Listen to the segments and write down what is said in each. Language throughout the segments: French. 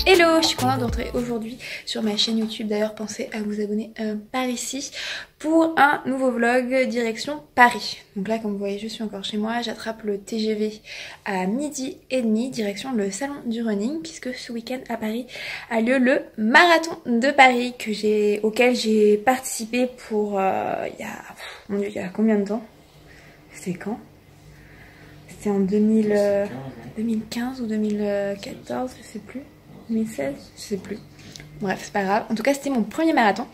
Hello, je suis contente de rentrer aujourd'hui sur ma chaîne YouTube. D'ailleurs, pensez à vous abonner par ici pour un nouveau vlog direction Paris. Donc là, comme vous voyez, je suis encore chez moi. J'attrape le TGV à 12h30 direction le salon du running, puisque ce week-end à Paris a lieu le marathon de Paris auquel j'ai participé pour mon Dieu, il y a combien de temps? C'était quand? C'était en 2015 ou 2014, je sais plus. 2016, je sais plus. Bref, c'est pas grave. En tout cas, c'était mon premier marathon.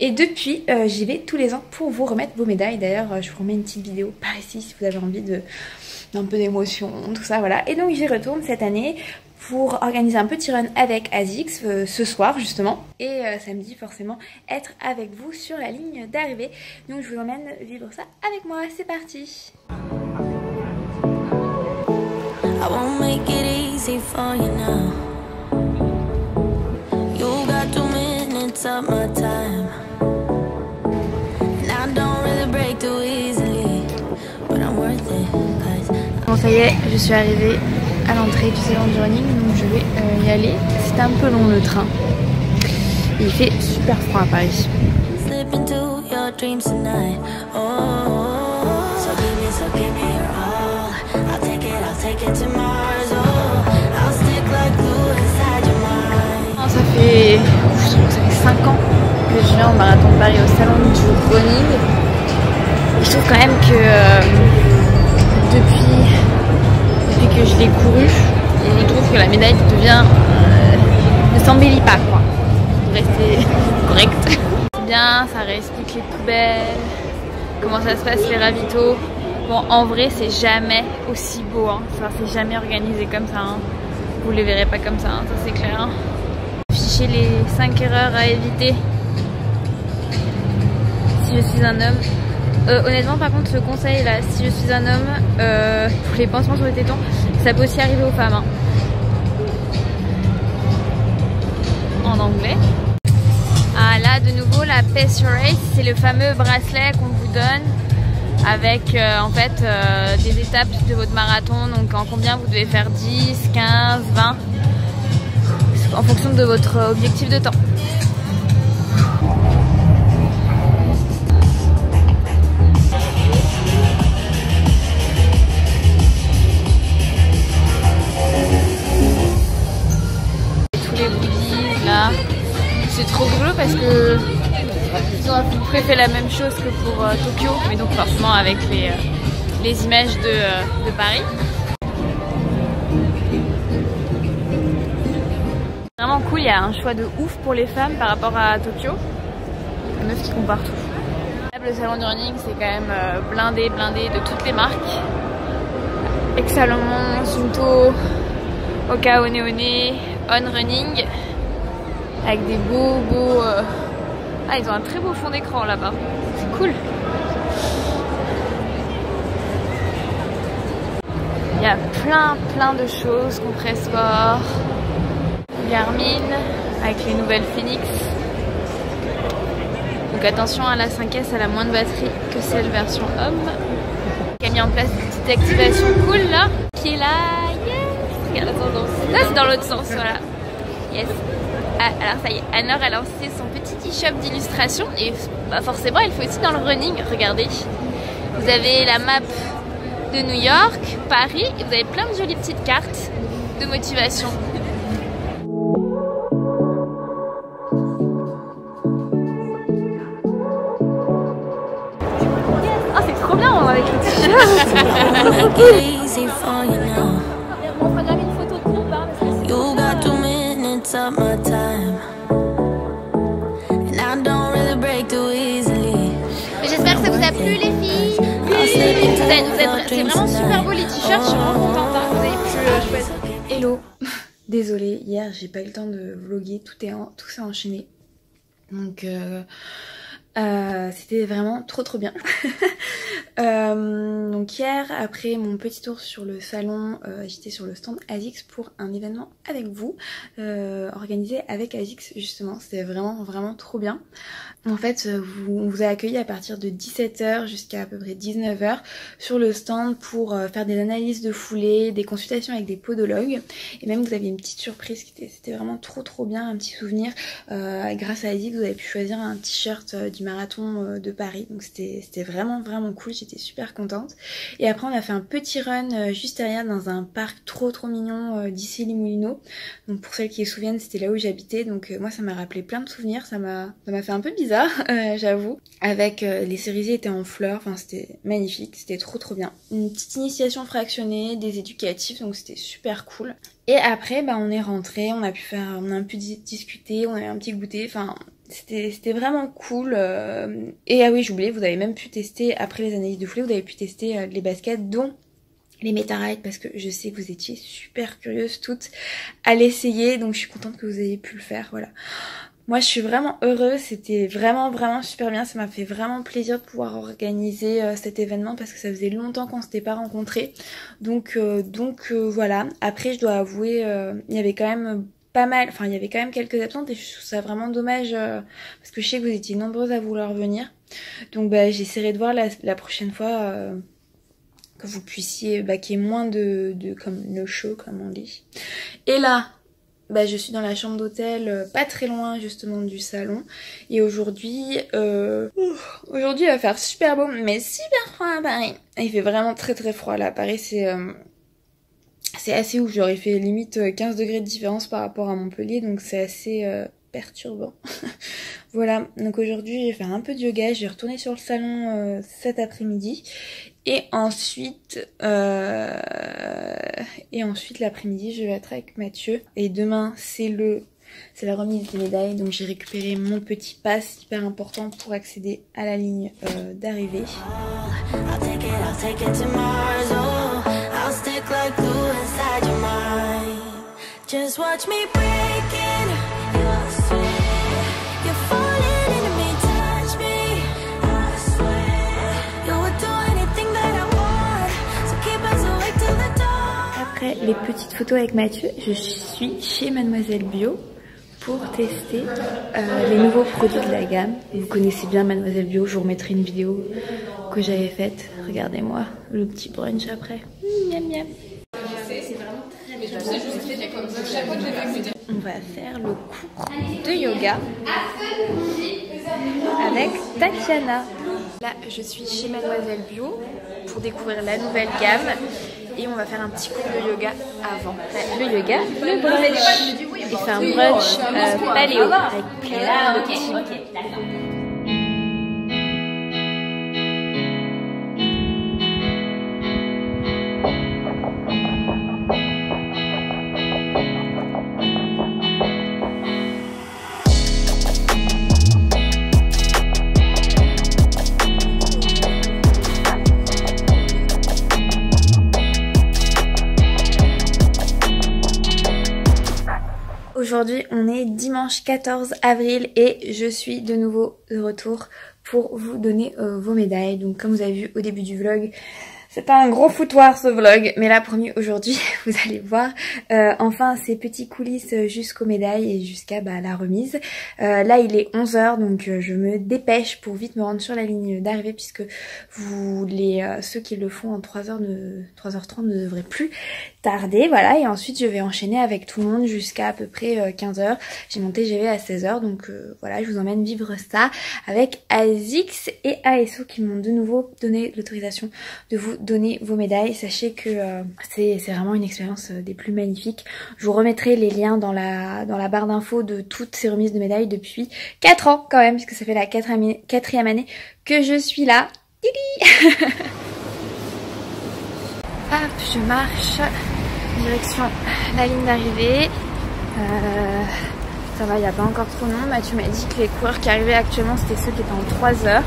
Et depuis, j'y vais tous les ans pour vous remettre vos médailles. D'ailleurs, je vous remets une petite vidéo par ici si vous avez envie d'un peu d'émotion, tout ça, voilà. Et donc, j'y retourne cette année pour organiser un petit run avec ASICS ce soir, justement. Et samedi, forcément, être avec vous sur la ligne d'arrivée. Donc, je vous emmène vivre ça avec moi. C'est parti! I won't make it easy for you now. You got 2 minutes of my time. And I don't really break too easily, but I'm worth it. Bon, ça y est, je suis arrivée à l'entrée du salon du running, donc je vais y aller. C'est un peu long le train. Il fait super froid à Paris. Slip into your dreams tonight. Oh, so give me your all. I'll take it to Mars. Oh, I'll stick like glue inside your mind. Ça fait 5 ans que je viens au marathon de Paris au salon du running. Et je trouve quand même que depuis que je l'ai couru, je trouve que la médaille ne s'embellit pas, quoi. Pour rester correct. C'est bien, ça réexplique les poubelles, comment ça se passe les ravitaux. Bon, en vrai, c'est jamais aussi beau, hein. Enfin, c'est jamais organisé comme ça, hein. Vous les verrez pas comme ça, hein, ça c'est clair, hein. Afficher les 5 erreurs à éviter si je suis un homme. Honnêtement, par contre, ce conseil là, si je suis un homme, pour les pansements sur les tétons, ça peut aussi arriver aux femmes, hein. En anglais. Ah là, de nouveau, la Pace Your Race, c'est le fameux bracelet qu'on vous donne avec en fait des étapes de votre marathon, donc en combien vous devez faire 10, 15, 20 en fonction de votre objectif de temps. Tous les goodies là, c'est trop rigolo parce que ils ont à peu près fait la même chose que pour Tokyo, mais donc forcément avec les images de Paris. Vraiment cool, il y a un choix de ouf pour les femmes par rapport à Tokyo. Les meufs qui comparent tout. Le salon du running, c'est quand même blindé de toutes les marques. Excellemment, Sunto, Oka One One, On Running, avec des beaux Ah, ils ont un très beau fond d'écran là-bas. C'est cool. Il y a plein de choses. Compressport, Garmin, avec les nouvelles Phoenix. Donc attention, à la 5S, elle a moins de batterie que celle version homme. Qui a mis en place une petite activation cool là. Qui est là. Yes. Regarde la tendance. Là, c'est dans l'autre sens, voilà. Yes. Ah, alors ça y est, Anne-Laure a lancé son petit e-shop d'illustration et bah forcément il faut aussi dans le running, regardez. Vous avez la map de New York, Paris et vous avez plein de jolies petites cartes de motivation. Ah, c'est trop bien avec le t-shirt. On fera jamais une photo de groupe, hein, of my time. And I don't really break too easily. Mais j'espère que ça vous a plu les filles. C'est vraiment super beau les t-shirts, je suis vraiment contente, hein. Vous avez pu choisir. Hello. Désolée, hier j'ai pas eu le temps de vlogger, tout s'est enchaîné. Donc C'était vraiment trop bien. Donc hier, après mon petit tour sur le salon, j'étais sur le stand ASICS pour un événement avec vous, organisé avec ASICS justement. C'était vraiment trop bien. En fait, on vous a accueilli à partir de 17 h jusqu'à à peu près 19 h sur le stand pour faire des analyses de foulée, des consultations avec des podologues. Et même vous aviez une petite surprise qui c'était vraiment trop bien, un petit souvenir. Grâce à ASICS, vous avez pu choisir un t-shirt du marathon de Paris. Donc c'était vraiment cool, j'étais super contente. Et après on a fait un petit run juste derrière dans un parc trop mignon d'Issy-les-Moulineaux. Donc pour celles qui se souviennent, c'était là où j'habitais. Donc moi ça m'a rappelé plein de souvenirs, ça m'a fait un peu bizarre. J'avoue, avec les cerisiers étaient en fleurs, enfin c'était magnifique, c'était trop bien. Une petite initiation fractionnée, des éducatifs, donc c'était super cool. Et après on est rentré, on a un peu discuté, on a eu un petit goûter, enfin c'était vraiment cool. Et ah oui, j'oubliais, vous avez même pu tester, après les analyses de foulée, vous avez pu tester les baskets dont les Meta-Ride, parce que je sais que vous étiez super curieuses toutes à l'essayer, donc je suis contente que vous ayez pu le faire, voilà. Moi je suis vraiment heureuse, c'était vraiment super bien, ça m'a fait vraiment plaisir de pouvoir organiser cet événement parce que ça faisait longtemps qu'on s'était pas rencontrés. Donc voilà, après je dois avouer, il y avait quand même pas mal, enfin il y avait quand même quelques absentes et je trouve ça vraiment dommage parce que je sais que vous étiez nombreuses à vouloir venir. Donc j'essaierai de voir la prochaine fois que vous puissiez, qu'il y ait moins de comme le show comme on dit. Et là, je suis dans la chambre d'hôtel, pas très loin justement du salon. Et aujourd'hui, il va faire super beau, mais super froid à Paris. Il fait vraiment très froid là. À Paris, c'est assez ouf. J'aurais fait limite 15 degrés de différence par rapport à Montpellier, donc c'est assez perturbant. Voilà, donc aujourd'hui, je vais faire un peu de yoga. Je vais retourner sur le salon cet après-midi. Et ensuite l'après-midi, je vais être avec Mathieu. Et demain, c'est la remise des médailles. Donc j'ai récupéré mon petit pass hyper important pour accéder à la ligne d'arrivée. Après les petites photos avec Mathieu, je suis chez Mademoiselle Bio pour tester les nouveaux produits de la gamme. Vous connaissez bien Mademoiselle Bio, je vous remettrai une vidéo que j'avais faite. Regardez-moi le petit brunch après. Miam miam. On va faire le cours de yoga avec Tatiana. Là, je suis chez Mademoiselle Bio pour découvrir la nouvelle gamme et on va faire un petit cours de yoga avant. Le yoga, le brunch. Et c'est un brunch paléo avec plein de petits. Aujourd'hui, on est dimanche 14 avril et je suis de nouveau de retour pour vous donner vos médailles. Donc comme vous avez vu au début du vlog, c'est pas un gros foutoir ce vlog, mais là promis aujourd'hui vous allez voir enfin ces petits coulisses jusqu'aux médailles et jusqu'à la remise. Là il est 11 h donc je me dépêche pour vite me rendre sur la ligne d'arrivée puisque ceux qui le font en 3h30 ne devraient plus tarder. Voilà, et ensuite je vais enchaîner avec tout le monde jusqu'à à peu près 15 h. J'ai mon TGV à 16 h donc voilà, je vous emmène vivre ça avec ASICS et ASO qui m'ont de nouveau donné l'autorisation de vous donner vos médailles. Sachez que c'est vraiment une expérience des plus magnifiques. Je vous remettrai les liens dans la barre d'infos de toutes ces remises de médailles depuis 4 ans quand même, puisque ça fait la quatrième année que je suis là. Hop, je marche direction la ligne d'arrivée. Ça va, il n'y a pas encore trop de monde. Mathieu m'a dit que les coureurs qui arrivaient actuellement c'était ceux qui étaient en 3 h.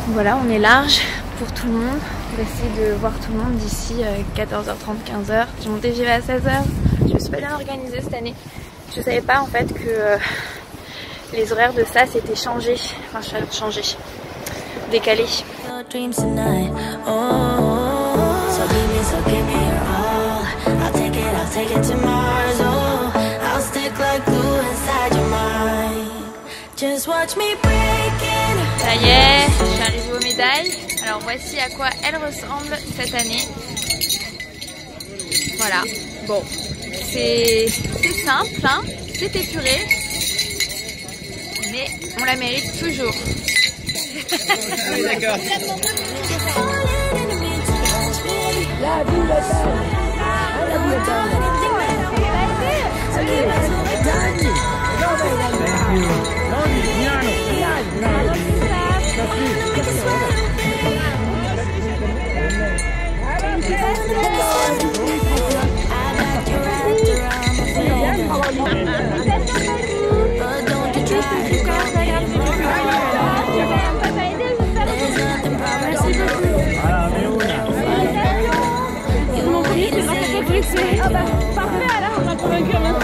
Voilà, on est large pour tout le monde. On va essayer de voir tout le monde d'ici 14h30, 15h. J'ai mon TGV à 16 h. Je me suis pas bien organisée cette année. Je savais pas en fait les horaires de ça c'était changé, enfin changé, décalé. Ça y est, je suis arrivée aux médailles. Alors voici à quoi elles ressemblent cette année. Voilà, bon, c'est simple, hein, c'est épuré, mais on la mérite toujours. Oui, d'accord. Ah bah parfait, alors on a convaincu maintenant.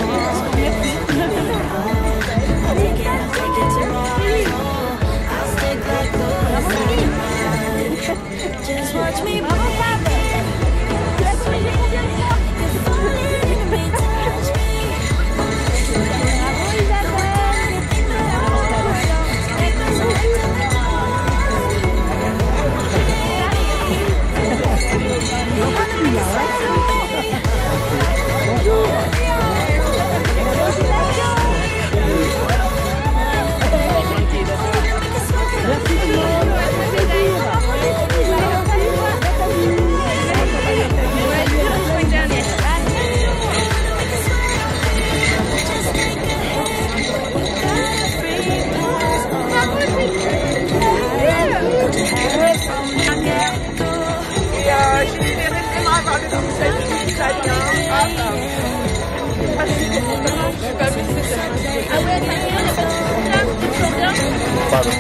Pardon.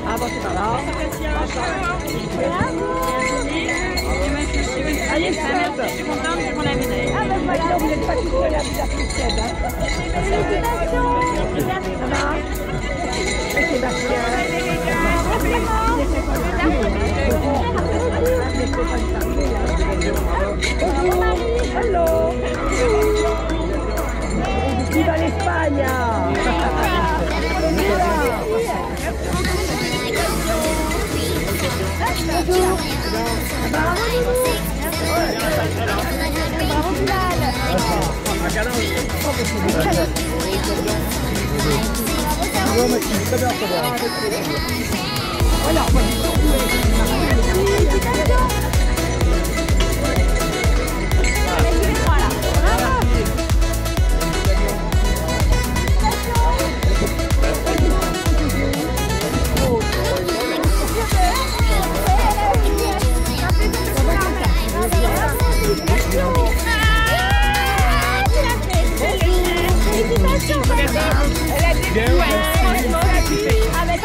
Avancez par là. Allez, je suis contente pour la médaille. Ah ben voilà, vous n'êtes pas tout seul à vous appliquer. Félicitations. Ça va? Sébastien. Hello. Viva l'Espagne.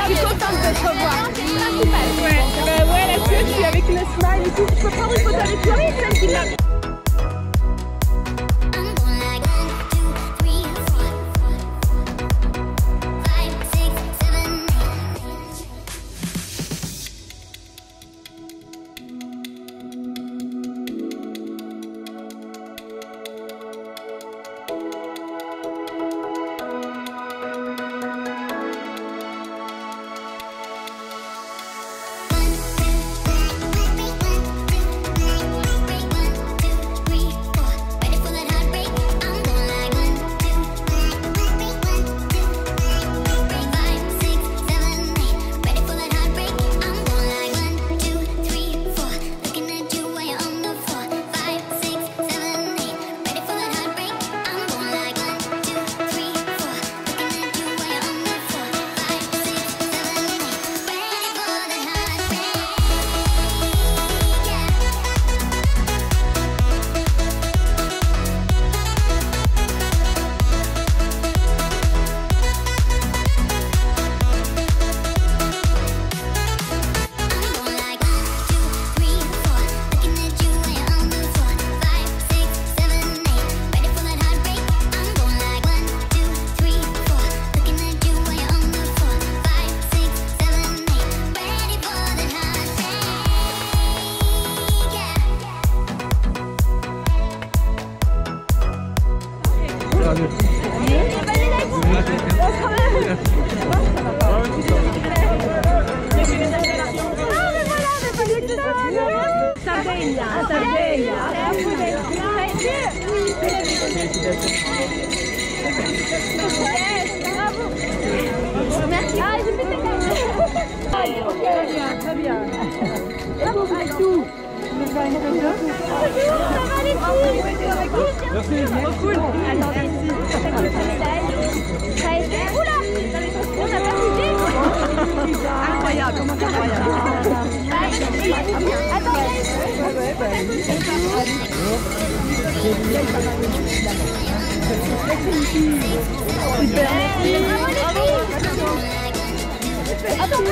Je suis contente de te revoir. Ouais, là-dessus, je suis avec le smile et tout. Je peux prendre une photo avec toi? Oui, celle qui l'a. perdu. Sardegna, Sardegna. Merci. Ah, je vais très bien, très bien. Et vous, avec tout. Ça va les filles. Merci. Trop cool. Attendez, ça a été. Oula, on n'a pas bougé. Incroyable, comment c'est incroyable. Attendez. Super. Bravo les filles. Attends.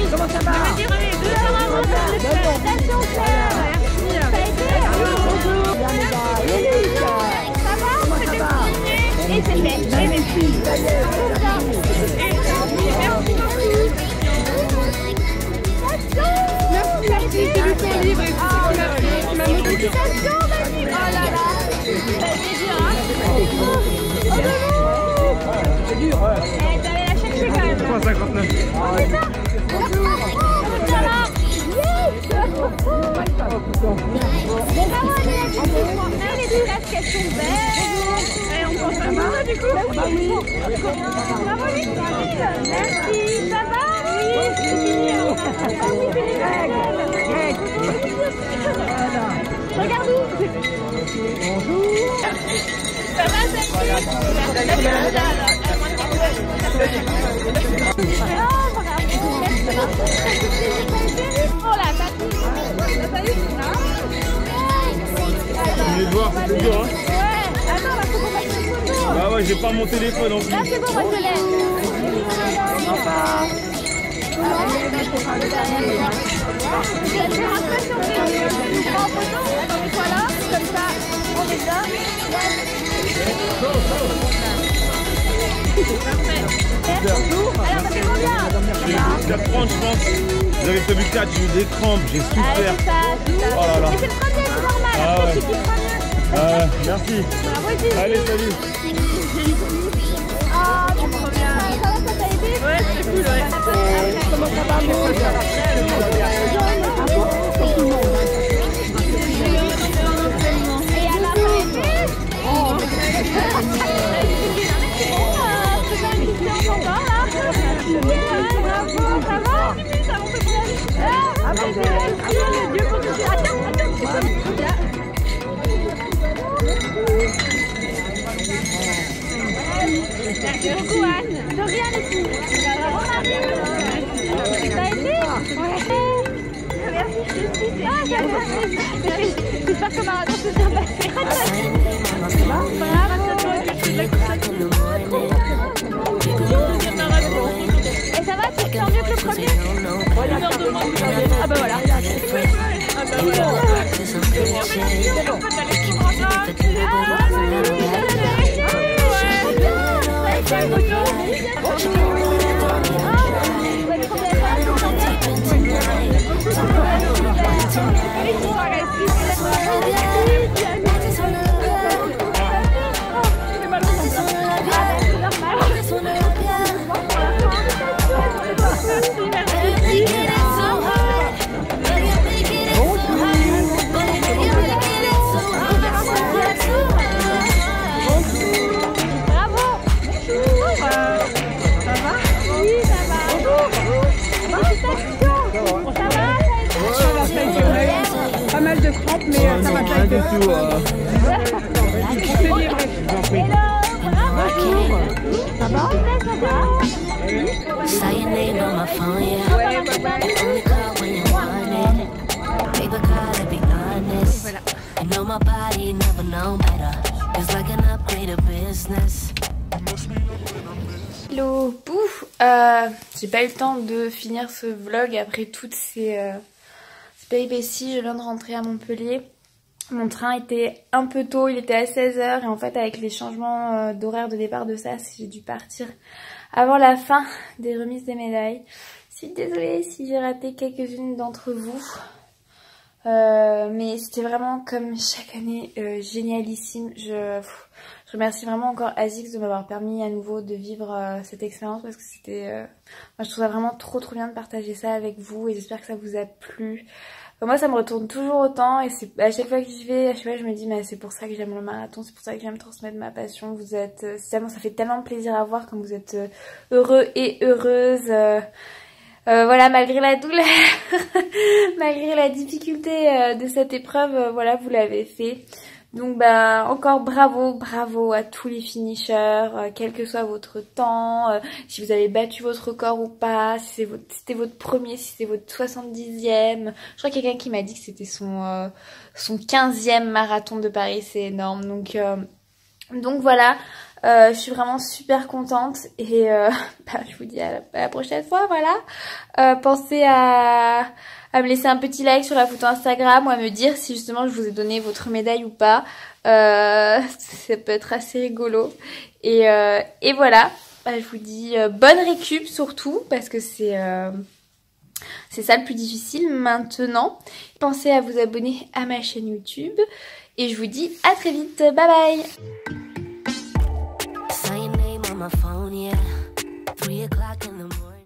Comment ça va? Félicitations Claire. Ça va? Comment ça va? Et c'est fait. Et mes filles. Merci, c'est du temps libre et c'est ce qui m'a fait. Félicitations, vas-y. Oh là là. C'est dur, ouais. T'allais la chercher quand même. 3,59. On est ça. Ça va. Les tresses qu'elles sont belles. Et on pense à moi du coup. Bravo les filles. Merci. Ça va? Oui, c'est fini. Regarde où. Bonjour. Ça va, oh la tapis. Je vais voir, c'est dur, hein. Ouais, attends, là, faut qu'on fasse une photo. Bah ouais, j'ai pas mon téléphone en plus. Là, c'est bon, moi je l'ai. Je vais faire un peu sur le prends en photo. Attendez, voilà, comme ça, on est là. Bonjour. Alors, ça fait combien? J'ai 4 je pense. J'avais prévu 4, j'ai eu des crampes, j'ai souffert. Oh là là. Mais c'est le premier, c'est normal. Ah ouais. C'est qui premier. Merci. Bravo, Gigi. Allez, salut. Ah, trop bien. Ça va, ça t'a aidé? Ouais, c'est cool, ouais. Comment ça va, moi? Et à la fin, oh, c'est pas une question encore, là? Ouais, bravo, ça va? Ça m'en fait plaisir. Ah, mais c'est Dieu pour tout ça. Attends. Merci beaucoup, Anne. De rien, les filles. Bravo, Marie. Ça a été? Ouais. Merci. Ah, ça va. J'espère que Marathon s'est bien passé. Bravo. Et ça va, tu te sens mieux que le premier? Ah bah voilà. Ah bah voilà. Pas mal de crampes, mais ça va pas être tout. C'est livré. Ça va? Say your name on my phone, yeah. Only call when you want it. Paper call, to be honest. You know my body never known better. It's like an upgrade of business. Hello, pouf. J'ai pas eu le temps de finir ce vlog après toutes ces péripéties. Je viens de rentrer à Montpellier. Mon train était un peu tôt, il était à 16h et en fait avec les changements d'horaire de départ de SAS, j'ai dû partir avant la fin des remises des médailles. Je suis désolée si j'ai raté quelques-unes d'entre vous. Mais c'était vraiment comme chaque année génialissime. Je remercie vraiment encore Azix de m'avoir permis à nouveau de vivre cette expérience parce que c'était... moi je trouve ça vraiment trop bien de partager ça avec vous et j'espère que ça vous a plu. Moi ça me retourne toujours autant et c'est à chaque fois que j'y vais, à chaque fois je me dis mais c'est pour ça que j'aime le marathon, c'est pour ça que j'aime transmettre ma passion. Vous êtes ça fait tellement plaisir à voir quand vous êtes heureux et heureuse. Voilà, malgré la douleur, malgré la difficulté de cette épreuve, voilà, vous l'avez fait. Donc bah encore bravo à tous les finishers, quel que soit votre temps, si vous avez battu votre record ou pas, si c'était votre premier, si c'était votre 70e. Je crois qu'il y a quelqu'un qui m'a dit que c'était son 15e marathon de Paris, c'est énorme. Donc voilà. Je suis vraiment super contente et je vous dis à la prochaine fois, voilà. Pensez à me laisser un petit like sur la photo Instagram ou à me dire si justement je vous ai donné votre médaille ou pas. Ça peut être assez rigolo. Et voilà, je vous dis bonne récup surtout parce que c'est ça le plus difficile maintenant. Pensez à vous abonner à ma chaîne YouTube et je vous dis à très vite. Bye bye. My phone, yeah. 3 o'clock in the morning.